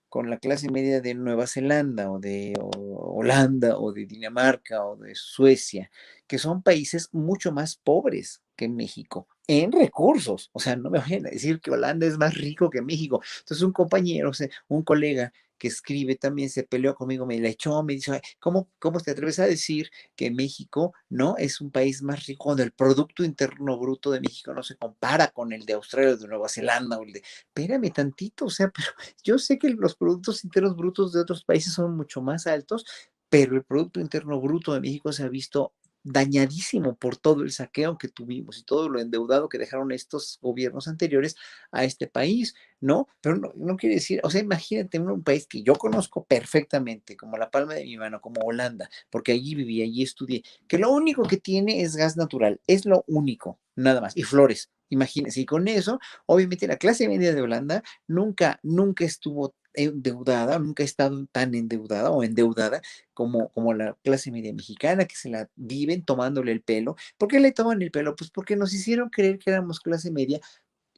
S3: con la clase media de Nueva Zelanda o de Holanda o de Dinamarca o de Suecia, que son países mucho más pobres que México en recursos. O sea, no me vayan a decir que Holanda es más rico que México. Entonces un compañero, o sea, un colega que escribe también se peleó conmigo, me la echó, me dice, ¿cómo te atreves a decir que México no es un país más rico cuando el Producto Interno Bruto de México no se compara con el de Australia o de Nueva Zelanda o el de... Espérame tantito, o sea, pero yo sé que los productos internos brutos de otros países son mucho más altos, pero el Producto Interno Bruto de México se ha visto dañadísimo por todo el saqueo que tuvimos y todo lo endeudado que dejaron estos gobiernos anteriores a este país, ¿no? Pero no quiere decir, o sea, imagínate un país que yo conozco perfectamente, como la palma de mi mano, como Holanda, porque allí viví, allí estudié, que lo único que tiene es gas natural, es lo único, nada más, y flores. Imagínense, y con eso, obviamente la clase media de Holanda nunca estuvo endeudada, nunca ha estado tan endeudada o endeudada como la clase media mexicana, que se la viven tomándole el pelo. ¿Por qué le toman el pelo? Pues porque nos hicieron creer que éramos clase media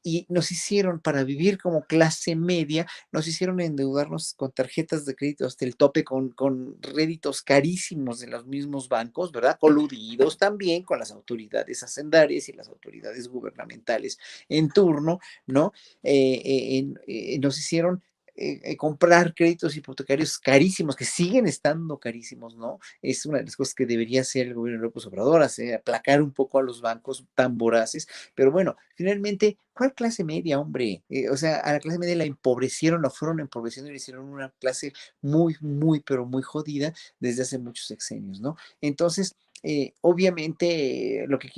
S3: y nos hicieron, para vivir como clase media, nos hicieron endeudarnos con tarjetas de crédito hasta el tope, con réditos carísimos de los mismos bancos, ¿verdad? Coludidos también con las autoridades hacendarias y las autoridades gubernamentales en turno, ¿no? Nos hicieron comprar créditos hipotecarios carísimos, que siguen estando carísimos, ¿no? Es una de las cosas que debería hacer el gobierno de López Obrador, aplacar un poco a los bancos tan voraces, pero bueno, finalmente, ¿cuál clase media, hombre? O sea, a la clase media la empobrecieron, la fueron empobreciendo y le hicieron una clase muy, pero muy jodida desde hace muchos sexenios, ¿no? Entonces, obviamente, a lo que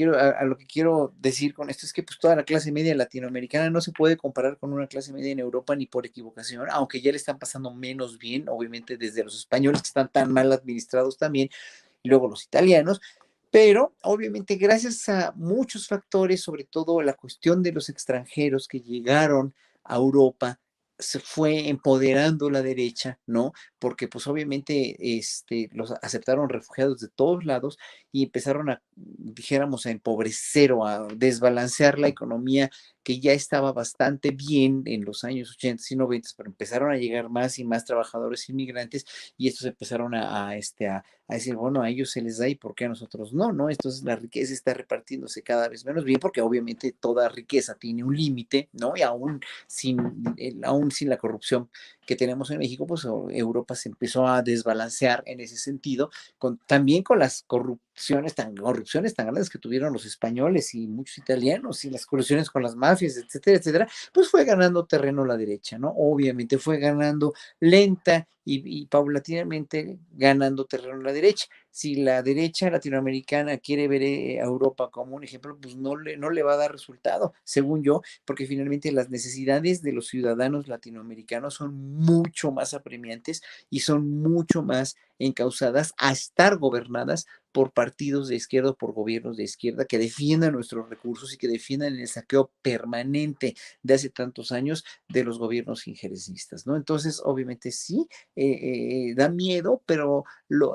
S3: quiero decir con esto es que pues toda la clase media latinoamericana no se puede comparar con una clase media en Europa ni por equivocación, aunque ya le están pasando menos bien, obviamente desde los españoles que están tan mal administrados también, y luego los italianos, pero obviamente gracias a muchos factores, sobre todo la cuestión de los extranjeros que llegaron a Europa, se fue empoderando la derecha, ¿no? Porque pues obviamente los aceptaron refugiados de todos lados y empezaron a, dijéramos, a empobrecer o a desbalancear la economía que ya estaba bastante bien en los años 80 y 90, pero empezaron a llegar más y más trabajadores inmigrantes y estos empezaron a decir, bueno, a ellos se les da y por qué a nosotros no, ¿no? Entonces la riqueza está repartiéndose cada vez menos bien porque obviamente toda riqueza tiene un límite, ¿no? Y aún sin la corrupción que tenemos en México, pues Europa se empezó a desbalancear en ese sentido, también con las corrupciones tan grandes que tuvieron los españoles y muchos italianos y las colusiones con las mafias, etcétera, etcétera, pues fue ganando terreno la derecha, ¿no? Obviamente fue ganando lenta y paulatinamente ganando terreno la derecha. Si la derecha latinoamericana quiere ver a Europa como un ejemplo, pues no le va a dar resultado, según yo, porque finalmente las necesidades de los ciudadanos latinoamericanos son mucho más apremiantes y son mucho más encausadas a estar gobernadas por partidos de izquierda o por gobiernos de izquierda que defiendan nuestros recursos y que defiendan el saqueo permanente de hace tantos años de los gobiernos injerencistas, ¿no? Entonces, obviamente sí, da miedo, pero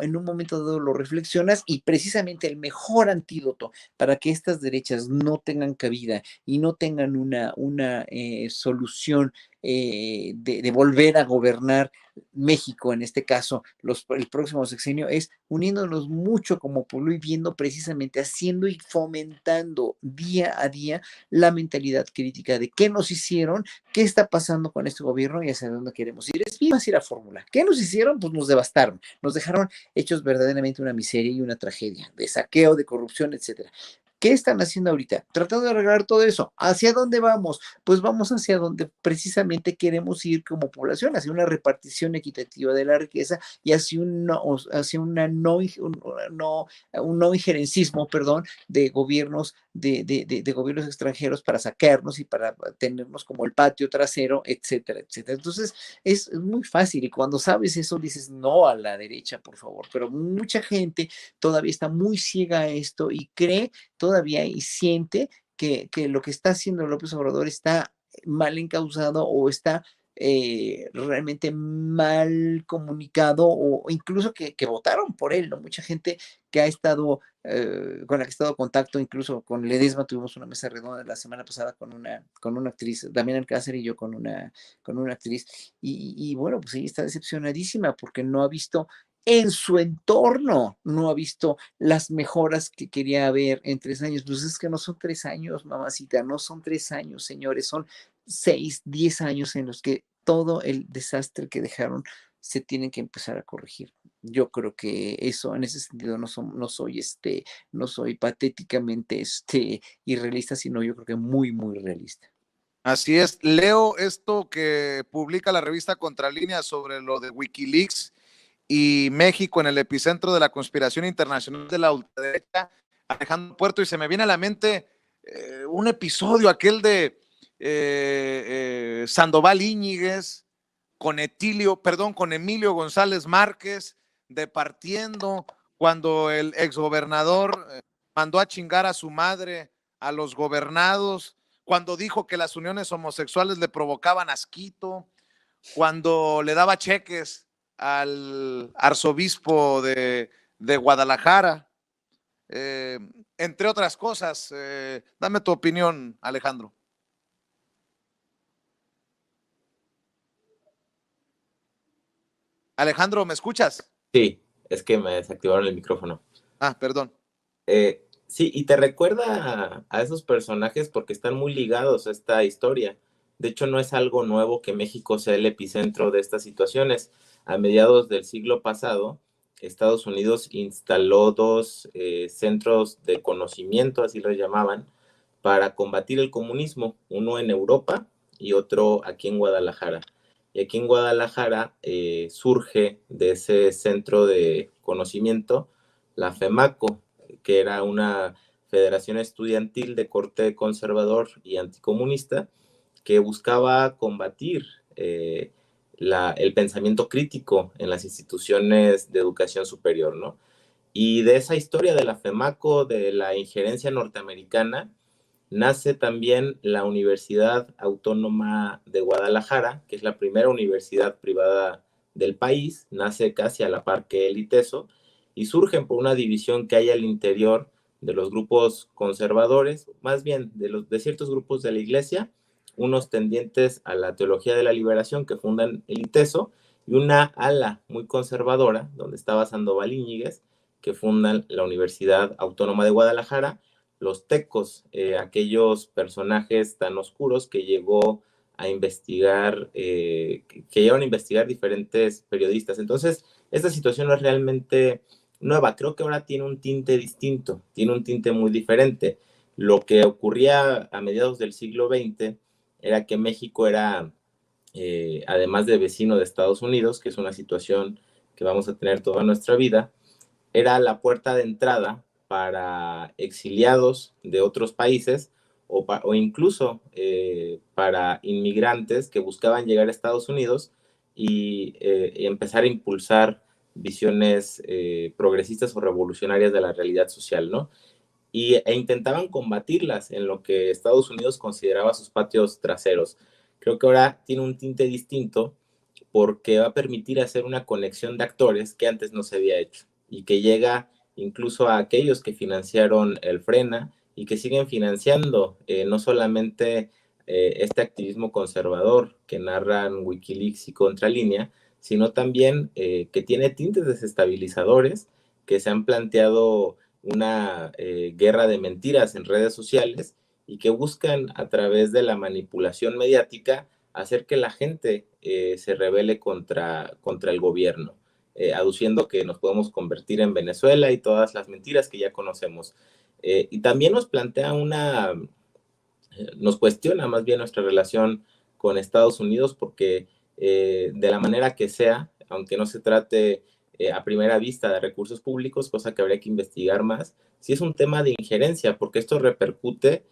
S3: en un momento dado lo reflexionas y precisamente el mejor antídoto para que estas derechas no tengan cabida y no tengan una solución de volver a gobernar México, en este caso, el próximo sexenio, es uniéndonos mucho como pueblo y viendo precisamente, haciendo y fomentando día a día la mentalidad crítica de qué nos hicieron, qué está pasando con este gobierno y hacia dónde queremos ir. Es bien fácil la fórmula. ¿Qué nos hicieron? Pues nos devastaron, nos dejaron hechos verdaderamente una miseria y una tragedia, de saqueo, de corrupción, etcétera. ¿Qué están haciendo ahorita? Tratando de arreglar todo eso. ¿Hacia dónde vamos? Pues vamos hacia donde precisamente queremos ir como población, hacia una repartición equitativa de la riqueza y hacia un no injerencismo, perdón, de gobiernos, de gobiernos extranjeros para saquearnos y para tenernos como el patio trasero, etcétera, etcétera. Entonces, es muy fácil y cuando sabes eso dices no a la derecha, por favor, pero mucha gente todavía está muy ciega a esto y cree todavía y siente que lo que está haciendo López Obrador está mal encausado o está realmente mal comunicado o incluso que votaron por él, ¿no? Mucha gente que ha estado, con la que he estado en contacto, incluso con Ledesma, tuvimos una mesa redonda la semana pasada con una actriz, Damián Alcácer y yo con una actriz, y bueno, pues ella está decepcionadísima porque no ha visto en su entorno, no ha visto las mejoras que quería ver en 3 años. Pues es que no son 3 años, mamacita, no son 3 años, señores, son 6, 10 años en los que todo el desastre que dejaron se tiene que empezar a corregir. Yo creo que eso, en ese sentido, no soy patéticamente irrealista, sino yo creo que muy realista.
S1: Así es. Leo esto que publica la revista Contralínea sobre lo de Wikileaks y México en el epicentro de la conspiración internacional de la ultraderecha, Alejandro Puerto, y se me viene a la mente un episodio, aquel de Sandoval Íñiguez con Emilio González Márquez, departiendo, cuando el exgobernador mandó a chingar a su madre, a los gobernados, cuando dijo que las uniones homosexuales le provocaban asquito, cuando le daba cheques al arzobispo de Guadalajara, entre otras cosas. Dame tu opinión, Alejandro. Alejandro, ¿me escuchas?
S4: Sí, es que me desactivaron el micrófono.
S1: Ah, perdón.
S4: Sí, y te recuerda a esos personajes porque están muy ligados a esta historia. De hecho, no es algo nuevo que México sea el epicentro de estas situaciones. A mediados del siglo pasado, Estados Unidos instaló dos centros de conocimiento, así lo llamaban, para combatir el comunismo, uno en Europa y otro aquí en Guadalajara. Y aquí en Guadalajara surge de ese centro de conocimiento la FEMACO, que era una federación estudiantil de corte conservador y anticomunista que buscaba combatir el pensamiento crítico en las instituciones de educación superior, ¿no? Y de esa historia de la FEMACO, de la injerencia norteamericana, nace también la Universidad Autónoma de Guadalajara, que es la primera universidad privada del país, nace casi a la par que el ITESO, y surgen por una división que hay al interior de los grupos conservadores, más bien de ciertos grupos de la iglesia, unos tendientes a la teología de la liberación que fundan el ITESO, y una ala muy conservadora, donde estaba Sandoval Íñiguez, que fundan la Universidad Autónoma de Guadalajara, los tecos, aquellos personajes tan oscuros que llegó a investigar, que llevan a investigar diferentes periodistas. Entonces, esta situación no es realmente nueva, creo que ahora tiene un tinte distinto, tiene un tinte muy diferente. Lo que ocurría a mediados del siglo XX era que México era, además de vecino de Estados Unidos, que es una situación que vamos a tener toda nuestra vida, era la puerta de entrada para exiliados de otros países o incluso para inmigrantes que buscaban llegar a Estados Unidos y empezar a impulsar visiones progresistas o revolucionarias de la realidad social, ¿no? E intentaban combatirlas en lo que Estados Unidos consideraba sus patios traseros. Creo que ahora tiene un tinte distinto porque va a permitir hacer una conexión de actores que antes no se había hecho y que llega incluso a aquellos que financiaron el Frena y que siguen financiando no solamente este activismo conservador que narran Wikileaks y Contralínea, sino también que tiene tintes desestabilizadores, que se han planteado una guerra de mentiras en redes sociales y que buscan a través de la manipulación mediática hacer que la gente se rebele contra el gobierno, aduciendo que nos podemos convertir en Venezuela y todas las mentiras que ya conocemos. Y también nos plantea nos cuestiona más bien nuestra relación con Estados Unidos porque de la manera que sea, aunque no se trate a primera vista de recursos públicos, cosa que habría que investigar más, sí es un tema de injerencia, porque esto repercute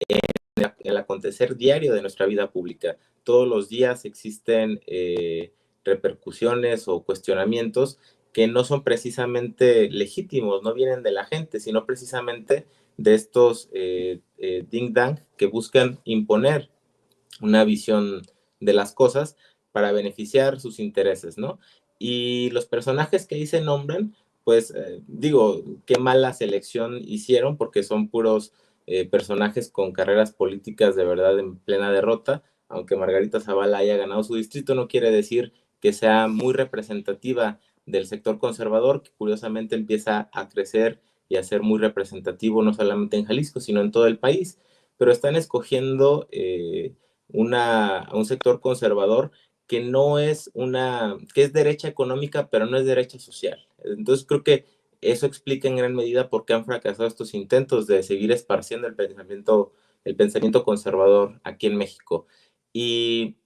S4: en el acontecer diario de nuestra vida pública. Todos los días existen repercusiones o cuestionamientos que no son precisamente legítimos, no vienen de la gente, sino precisamente de estos ding dang que buscan imponer una visión de las cosas para beneficiar sus intereses, ¿no? Y los personajes que ahí se nombran, pues digo, qué mala selección hicieron porque son puros personajes con carreras políticas de verdad en plena derrota. Aunque Margarita Zavala haya ganado su distrito, no quiere decir que sea muy representativa del sector conservador, que curiosamente empieza a crecer y a ser muy representativo no solamente en Jalisco, sino en todo el país. Pero están escogiendo un sector conservador que no es que es derecha económica, pero no es derecha social. Entonces creo que eso explica en gran medida por qué han fracasado estos intentos de seguir esparciendo el pensamiento conservador aquí en México. Y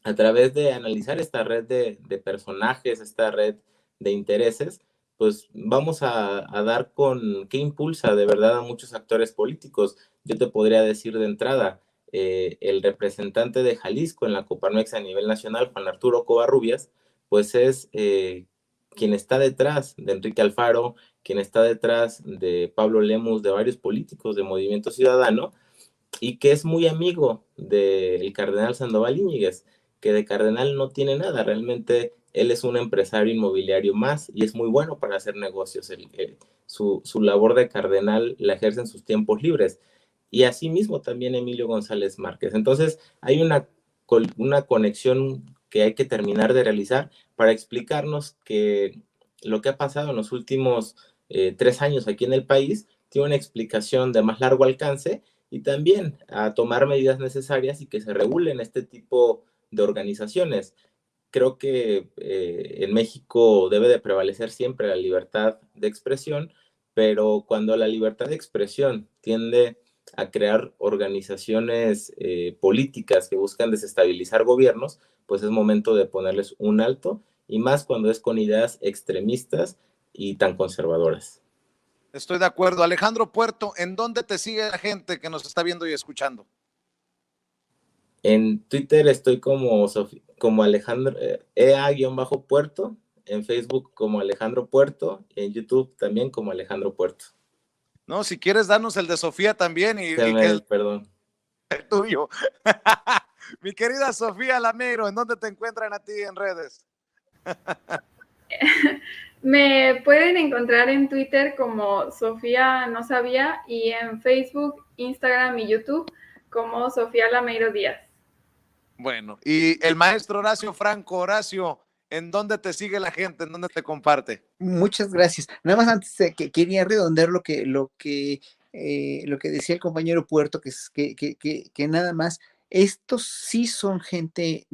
S4: a través de analizar esta red de personajes, esta red de intereses, pues vamos a dar con qué impulsa de verdad a muchos actores políticos. Yo te podría decir de entrada, el representante de Jalisco en la Coparmex a nivel nacional, Juan Arturo Covarrubias, pues es quien está detrás de Enrique Alfaro, quien está detrás de Pablo Lemus, de varios políticos de Movimiento Ciudadano, y que es muy amigo del cardenal Sandoval Íñiguez, que de cardenal no tiene nada, realmente él es un empresario inmobiliario más y es muy bueno para hacer negocios. Su labor de cardenal la ejerce en sus tiempos libres. Y asimismo también Emilio González Márquez. Entonces hay una conexión que hay que terminar de realizar para explicarnos que lo que ha pasado en los últimos 3 años aquí en el país tiene una explicación de más largo alcance, y también a tomar medidas necesarias y que se regulen este tipo de organizaciones. Creo que en México debe de prevalecer siempre la libertad de expresión, pero cuando la libertad de expresión tiende a crear organizaciones políticas que buscan desestabilizar gobiernos, pues es momento de ponerles un alto, y más cuando es con ideas extremistas y tan conservadoras.
S1: Estoy de acuerdo. Alejandro Puerto, ¿en dónde te sigue la gente que nos está viendo y escuchando?
S4: En Twitter estoy como Alejandro, EA-Puerto, en Facebook como Alejandro Puerto, y en YouTube también como Alejandro Puerto.
S1: No, si quieres darnos el de Sofía también y que el
S4: Perdón.
S1: tuyo. Mi querida Sofía Lameiro, ¿en dónde te encuentran a ti en redes?
S2: Me pueden encontrar en Twitter como Sofía No Sabía y en Facebook, Instagram y YouTube como Sofía Lameiro Díaz.
S1: Bueno, y el maestro Horacio Franco. Horacio, ¿en dónde te sigue la gente? ¿En dónde te comparte?
S3: Muchas gracias. Nada más antes de que quería redondear lo que decía el compañero Puerto, que nada más, estos sí son gente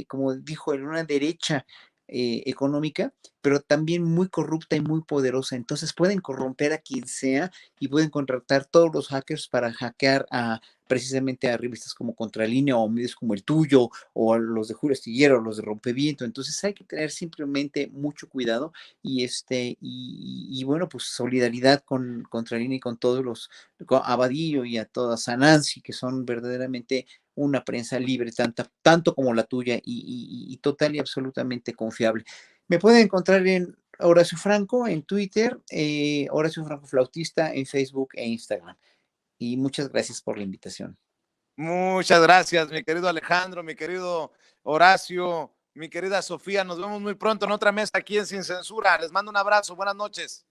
S3: como dijo, en una derecha económica, pero también muy corrupta y muy poderosa. Entonces pueden corromper a quien sea y pueden contratar todos los hackers para hackear precisamente a revistas como Contralínea o medios como el tuyo o a los de Julio Astillero, los de Rompeviento. Entonces hay que tener simplemente mucho cuidado y bueno, pues solidaridad con Contralínea y con todos con Abadillo y a toda Sanansi, que son verdaderamente una prensa libre, tanto como la tuya y total y absolutamente confiable. Me pueden encontrar en Horacio Franco en Twitter, Horacio Franco Flautista en Facebook e Instagram. Y muchas gracias por la invitación.
S1: Muchas gracias, mi querido Alejandro, mi querido Horacio, mi querida Sofía. Nos vemos muy pronto en otra mesa aquí en Sin Censura. Les mando un abrazo. Buenas noches.